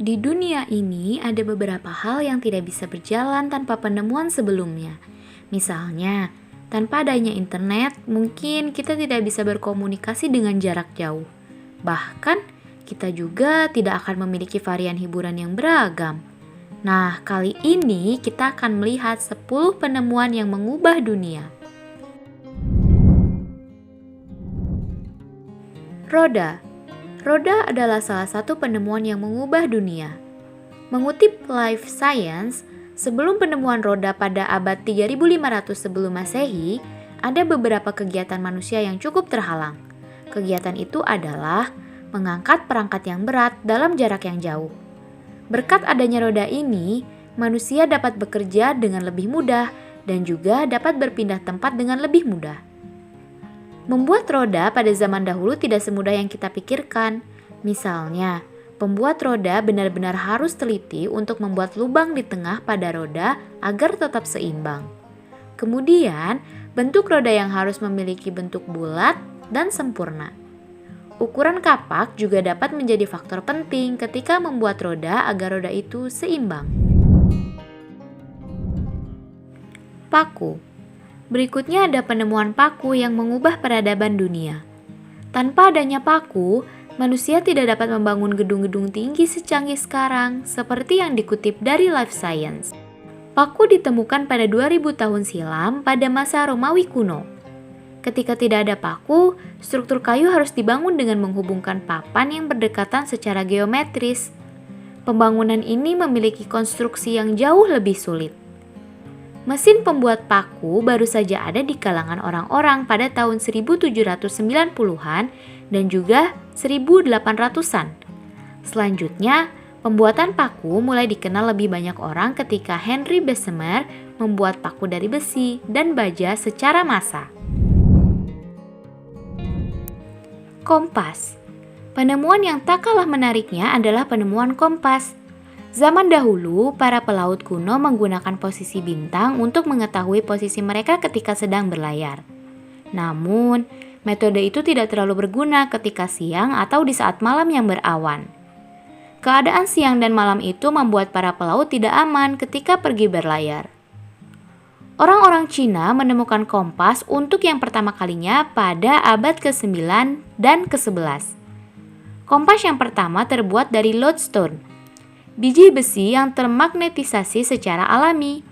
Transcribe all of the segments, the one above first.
Di dunia ini ada beberapa hal yang tidak bisa berjalan tanpa penemuan sebelumnya. Misalnya, tanpa adanya internet, mungkin kita tidak bisa berkomunikasi dengan jarak jauh. Bahkan, kita juga tidak akan memiliki varian hiburan yang beragam. Nah, kali ini kita akan melihat 10 penemuan yang mengubah dunia. Roda. Roda adalah salah satu penemuan yang mengubah dunia. Mengutip Life Science, sebelum penemuan roda pada abad 3500 sebelum Masehi, ada beberapa kegiatan manusia yang cukup terhalang. Kegiatan itu adalah mengangkat perangkat yang berat dalam jarak yang jauh. Berkat adanya roda ini, manusia dapat bekerja dengan lebih mudah dan juga dapat berpindah tempat dengan lebih mudah. Membuat roda pada zaman dahulu tidak semudah yang kita pikirkan. Misalnya, pembuat roda benar-benar harus teliti untuk membuat lubang di tengah pada roda agar tetap seimbang. Kemudian, bentuk roda yang harus memiliki bentuk bulat dan sempurna. Ukuran kapak juga dapat menjadi faktor penting ketika membuat roda agar roda itu seimbang. Paku. Berikutnya ada penemuan paku yang mengubah peradaban dunia. Tanpa adanya paku, manusia tidak dapat membangun gedung-gedung tinggi secanggih sekarang, seperti yang dikutip dari Life Science. Paku ditemukan pada 2000 tahun silam pada masa Romawi kuno. Ketika tidak ada paku, struktur kayu harus dibangun dengan menghubungkan papan yang berdekatan secara geometris. Pembangunan ini memiliki konstruksi yang jauh lebih sulit. Mesin pembuat paku baru saja ada di kalangan orang-orang pada tahun 1790-an dan juga 1800-an. Selanjutnya, pembuatan paku mulai dikenal lebih banyak orang ketika Henry Bessemer membuat paku dari besi dan baja secara massal. Kompas. Penemuan yang tak kalah menariknya adalah penemuan kompas. Zaman dahulu, para pelaut kuno menggunakan posisi bintang untuk mengetahui posisi mereka ketika sedang berlayar. Namun, metode itu tidak terlalu berguna ketika siang atau di saat malam yang berawan. Keadaan siang dan malam itu membuat para pelaut tidak aman ketika pergi berlayar. Orang-orang Cina menemukan kompas untuk yang pertama kalinya pada abad ke-9 dan ke-11. Kompas yang pertama terbuat dari lodestone, biji besi yang termagnetisasi secara alami.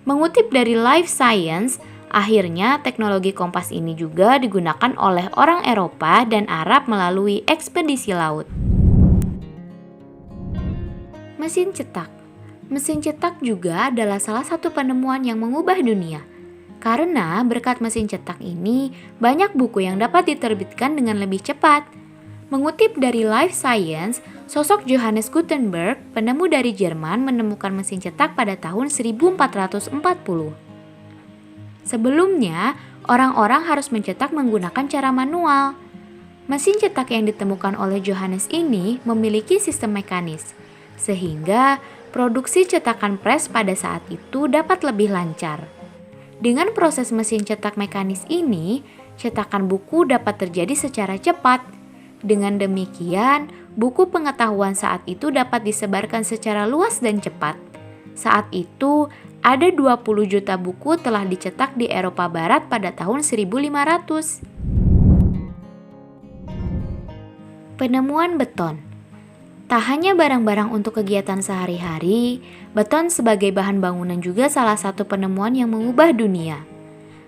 Mengutip dari Life Science, akhirnya teknologi kompas ini juga digunakan oleh orang Eropa dan Arab melalui ekspedisi laut. Mesin cetak. Mesin cetak juga adalah salah satu penemuan yang mengubah dunia. Karena berkat mesin cetak ini, banyak buku yang dapat diterbitkan dengan lebih cepat. Mengutip dari Life Science, sosok Johannes Gutenberg, penemu dari Jerman, menemukan mesin cetak pada tahun 1440. Sebelumnya, orang-orang harus mencetak menggunakan cara manual. Mesin cetak yang ditemukan oleh Johannes ini memiliki sistem mekanis, sehingga produksi cetakan pres pada saat itu dapat lebih lancar. Dengan proses mesin cetak mekanis ini, cetakan buku dapat terjadi secara cepat. Dengan demikian, buku pengetahuan saat itu dapat disebarkan secara luas dan cepat. Saat itu, ada 20 juta buku telah dicetak di Eropa Barat pada tahun 1500. Penemuan beton. Tak hanya barang-barang untuk kegiatan sehari-hari, beton sebagai bahan bangunan juga salah satu penemuan yang mengubah dunia.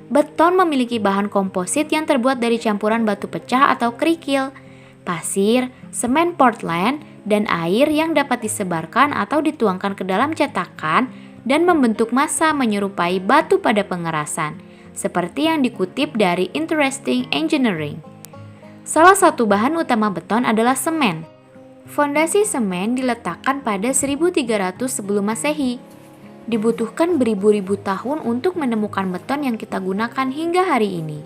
Beton memiliki bahan komposit yang terbuat dari campuran batu pecah atau kerikil, pasir, semen Portland, dan air yang dapat disebarkan atau dituangkan ke dalam cetakan dan membentuk massa menyerupai batu pada pengerasan, seperti yang dikutip dari Interesting Engineering. Salah satu bahan utama beton adalah semen. Fondasi semen diletakkan pada 1300 sebelum Masehi. Dibutuhkan beribu-ribu tahun untuk menemukan beton yang kita gunakan hingga hari ini.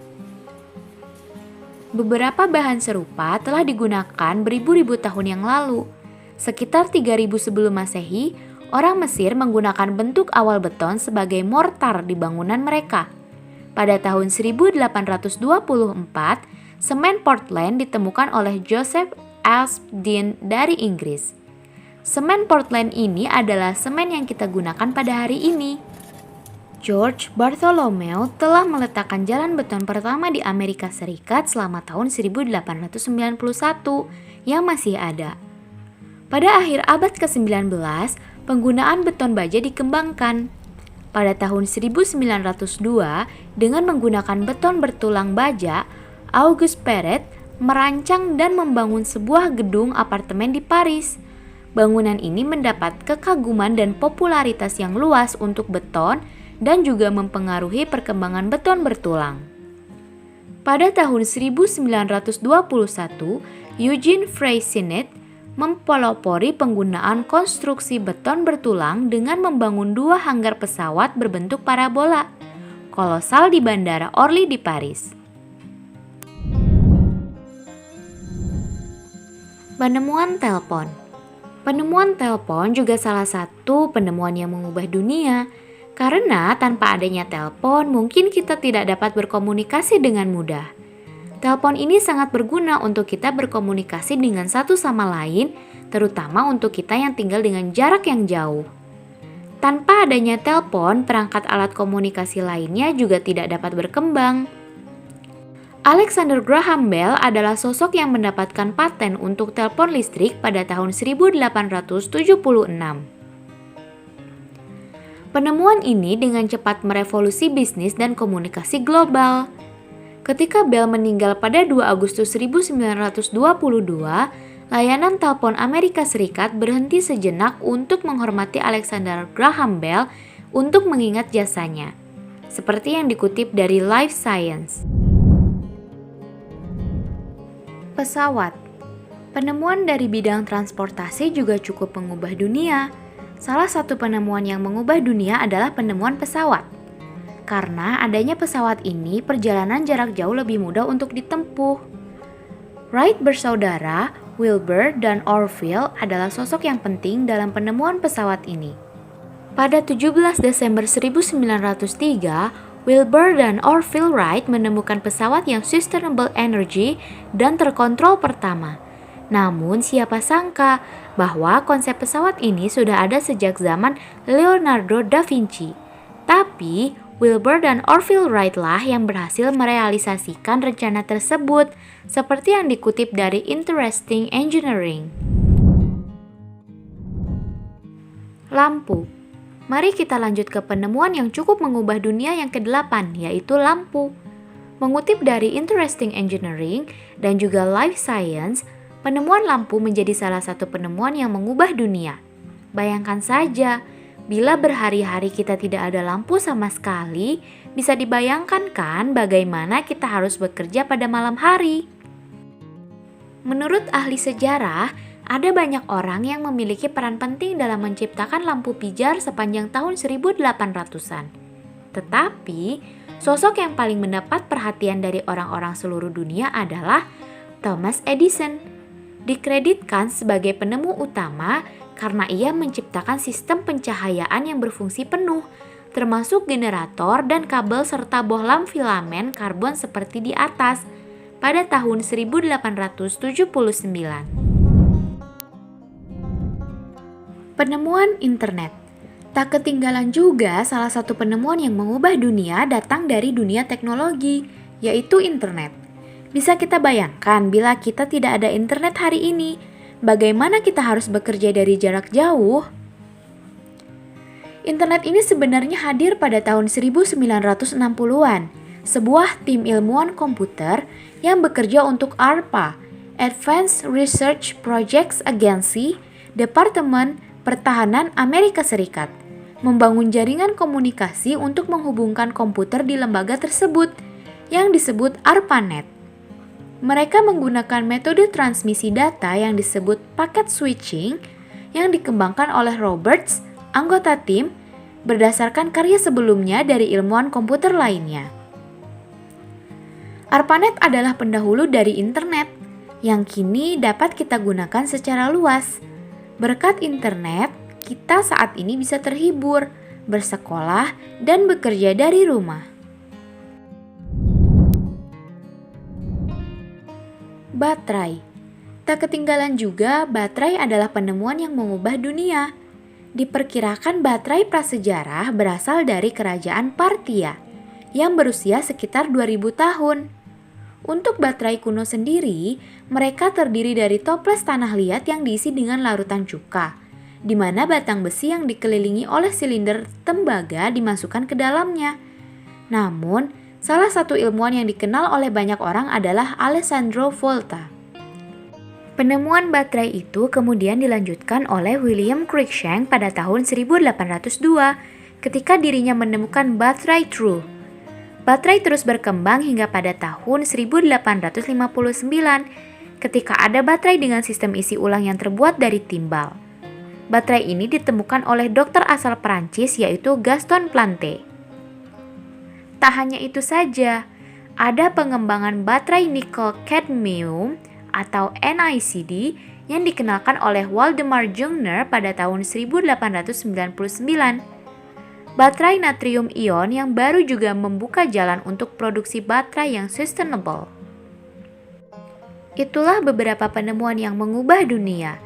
Beberapa bahan serupa telah digunakan beribu-ribu tahun yang lalu. Sekitar 3000 sebelum Masehi, orang Mesir menggunakan bentuk awal beton sebagai mortar di bangunan mereka. Pada tahun 1824, semen Portland ditemukan oleh Joseph Aspdin dari Inggris. Semen Portland ini adalah semen yang kita gunakan pada hari ini. George Bartholomew telah meletakkan jalan beton pertama di Amerika Serikat selama tahun 1891 yang masih ada. Pada akhir abad ke-19, penggunaan beton baja dikembangkan. Pada tahun 1902, dengan menggunakan beton bertulang baja, Auguste Perret merancang dan membangun sebuah gedung apartemen di Paris. Bangunan ini mendapat kekaguman dan popularitas yang luas untuk beton dan juga mempengaruhi perkembangan beton bertulang. Pada tahun 1921, Eugene Freycinet mempelopori penggunaan konstruksi beton bertulang dengan membangun 2 hanggar pesawat berbentuk parabola kolosal di Bandara Orly di Paris. Penemuan telepon. Penemuan telepon juga salah satu penemuan yang mengubah dunia. Karena tanpa adanya telepon, mungkin kita tidak dapat berkomunikasi dengan mudah. Telepon ini sangat berguna untuk kita berkomunikasi dengan satu sama lain, terutama untuk kita yang tinggal dengan jarak yang jauh. Tanpa adanya telepon, perangkat alat komunikasi lainnya juga tidak dapat berkembang. Alexander Graham Bell adalah sosok yang mendapatkan paten untuk telepon listrik pada tahun 1876. Penemuan ini dengan cepat merevolusi bisnis dan komunikasi global. Ketika Bell meninggal pada 2 Agustus 1922, layanan telepon Amerika Serikat berhenti sejenak untuk menghormati Alexander Graham Bell untuk mengingat jasanya, seperti yang dikutip dari Life Science. Pesawat. Penemuan dari bidang transportasi juga cukup mengubah dunia. Salah satu penemuan yang mengubah dunia adalah penemuan pesawat. Karena adanya pesawat ini, perjalanan jarak jauh lebih mudah untuk ditempuh. Wright bersaudara, Wilbur dan Orville adalah sosok yang penting dalam penemuan pesawat ini. Pada 17 Desember 1903, Wilbur dan Orville Wright menemukan pesawat yang sustainable energy dan terkontrol pertama. Namun siapa sangka bahwa konsep pesawat ini sudah ada sejak zaman Leonardo da Vinci. Tapi Wilbur dan Orville Wright lah yang berhasil merealisasikan rencana tersebut, seperti yang dikutip dari Interesting Engineering. Lampu. Mari kita lanjut ke penemuan yang cukup mengubah dunia yang ke-8, yaitu lampu. Mengutip dari Interesting Engineering dan juga Life Science, penemuan lampu menjadi salah satu penemuan yang mengubah dunia. Bayangkan saja, bila berhari-hari kita tidak ada lampu sama sekali, bisa dibayangkan kan bagaimana kita harus bekerja pada malam hari. Menurut ahli sejarah, ada banyak orang yang memiliki peran penting dalam menciptakan lampu pijar sepanjang tahun 1800-an. Tetapi, sosok yang paling mendapat perhatian dari orang-orang seluruh dunia adalah Thomas Edison. Dikreditkan sebagai penemu utama karena ia menciptakan sistem pencahayaan yang berfungsi penuh, termasuk generator dan kabel serta bohlam filamen karbon seperti di atas, pada tahun 1879. Penemuan internet. Tak ketinggalan juga salah satu penemuan yang mengubah dunia datang dari dunia teknologi, yaitu internet. Bisa kita bayangkan bila kita tidak ada internet hari ini, bagaimana kita harus bekerja dari jarak jauh? Internet ini sebenarnya hadir pada tahun 1960-an. Sebuah tim ilmuwan komputer yang bekerja untuk ARPA, Advanced Research Projects Agency, Departemen Pertahanan Amerika Serikat, membangun jaringan komunikasi untuk menghubungkan komputer di lembaga tersebut yang disebut ARPANET. Mereka menggunakan metode transmisi data yang disebut packet switching yang dikembangkan oleh Roberts, anggota tim, berdasarkan karya sebelumnya dari ilmuwan komputer lainnya. ARPANET adalah pendahulu dari internet yang kini dapat kita gunakan secara luas. Berkat internet, kita saat ini bisa terhibur, bersekolah, dan bekerja dari rumah. Baterai. Tak ketinggalan juga, baterai adalah penemuan yang mengubah dunia. Diperkirakan baterai prasejarah berasal dari kerajaan Parthia yang berusia sekitar 2000 tahun. Untuk baterai kuno sendiri, mereka terdiri dari toples tanah liat yang diisi dengan larutan cuka, di mana batang besi yang dikelilingi oleh silinder tembaga dimasukkan ke dalamnya. Namun, salah satu ilmuwan yang dikenal oleh banyak orang adalah Alessandro Volta. Penemuan baterai itu kemudian dilanjutkan oleh William Cruikshank pada tahun 1802 ketika dirinya menemukan baterai true. Baterai terus berkembang hingga pada tahun 1859 ketika ada baterai dengan sistem isi ulang yang terbuat dari timbal. Baterai ini ditemukan oleh dokter asal Perancis yaitu Gaston Plante. Tak hanya itu saja, ada pengembangan baterai nikel cadmium atau NiCd yang dikenalkan oleh Waldemar Jungner pada tahun 1899. Baterai natrium ion yang baru juga membuka jalan untuk produksi baterai yang sustainable. Itulah beberapa penemuan yang mengubah dunia.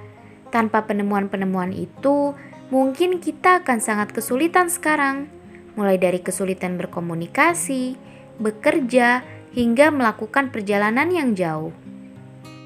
Tanpa penemuan-penemuan itu, mungkin kita akan sangat kesulitan sekarang, mulai dari kesulitan berkomunikasi, bekerja, hingga melakukan perjalanan yang jauh.